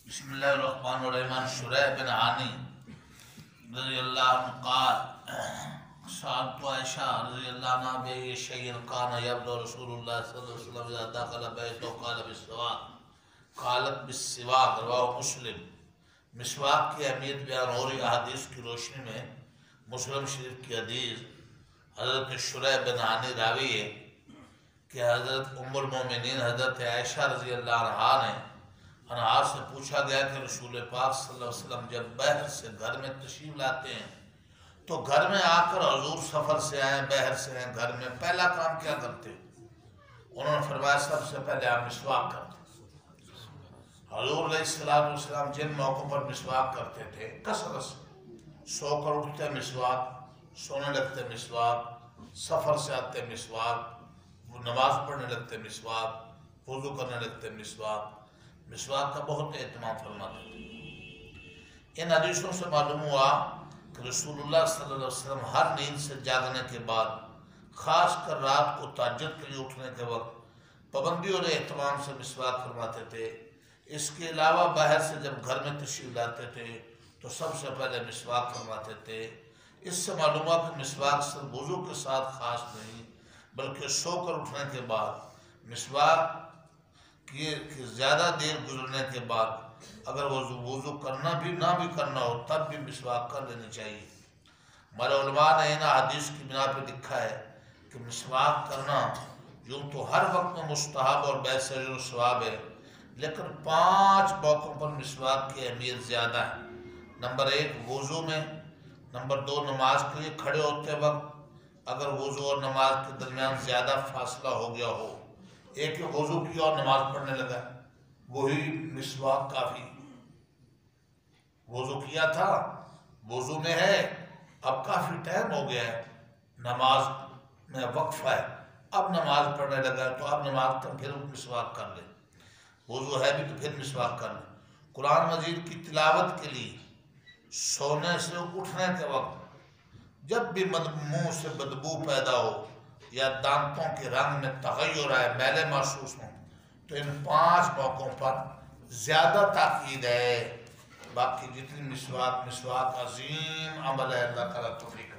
بسم اللہ الرحمن الرحیم. شریح بن عانی رضی اللہ عنہ قال سألت عائشہ رضی اللہ عنہ بأي شيء كان يبدأ رسول الله صلی اللہ علیہ وسلم اذا دخل بيته قال بالسواك قالت بالسواك رواه مسلم. مسواک کی اہمیت بیان ہو رہی احادیث کی روشنی میں مسلم شریف کی حدیث حضرت شریح بن عانی راوی ہے کہ حضرت ام المومنین حضرت عائشہ رضی اللہ عنہا نے انہا سے پوچھا گیا کہ رسول پاک صلی اللہ علیہ وسلم جب بحر سے گھر میں تشریف لاتے ہیں تو گھر میں آ کر حضور سفر سے آئیں بحر سے آئیں گھر میں پہلا کام کیا کرتے؟ انہوں نے فرمایا سب سے پہلے آپ مسواک کرتے. حضور علیہ السلام جن موقعوں پر مسواک کرتے تھے کثرت سے سو کر اٹھتے مسواک، سونے لگتے مسواک، سفر سے آتے مسواک، وہ نماز پڑھنے لگتے مسواک، وضو کرنے لگتے مسواک کا بہت اہتمام فرماتے تھے. ان حدیثوں سے معلوم ہوا کہ رسول اللہ صلی اللہ علیہ وسلم ہر نیند سے جاگنے کے بعد خاص کر رات کو تہجد کے لیے اٹھنے کے وقت پابندی اور اہتمام سے مسواک فرماتے تھے. اس کے علاوہ باہر سے جب گھر میں تشریف لاتے تھے تو سب سے پہلے مسواک فرماتے تھے. اس سے معلوم ہوا کہ مسواک صرف وضو کے ساتھ خاص نہیں بلکہ سو کر اٹھنے کے بعد مسواک کہ زیادہ دیر گزرنے کے بعد اگر وضو کرنا بھی نہ بھی کرنا ہو تب بھی مسواک کر لینی چاہیے. ہمارے علماء نے ان حدیث کی بنا پہ لکھا ہے کہ مسواک کرنا یوں تو ہر وقت میں مستحب اور بے اجر و ثواب ہے، لیکن 5 موقعوں پر مسواک کی اہمیت زیادہ ہے. نمبر 1 وضو میں، نمبر 2 نماز کے لیے کھڑے ہوتے وقت اگر وضو اور نماز کے درمیان زیادہ فاصلہ ہو گیا ہو، ایک وضو کیا اور نماز پڑھنے لگا وہی مسواک کافی. وضو کیا تھا، وضو میں ہے، اب کافی ٹائم ہو گیا ہے، نماز میں وقفہ ہے، اب نماز پڑھنے لگا تو اب نماز تک پھر مسواک کر لے. وضو ہے بھی تو پھر مسواک کر لے. قرآن مجید کی تلاوت کے لیے سونے سے اٹھنے کے وقت جب بھی منہ سے بدبو پیدا ہو یا دانتوں کے رنگ میں تغیر آئے، میلے محسوس ہوں، تو ان 5 موقعوں پر زیادہ تاکید ہے. باقی جتنی مسواک عظیم عمل ہے، اللہ تعالیٰ توفیق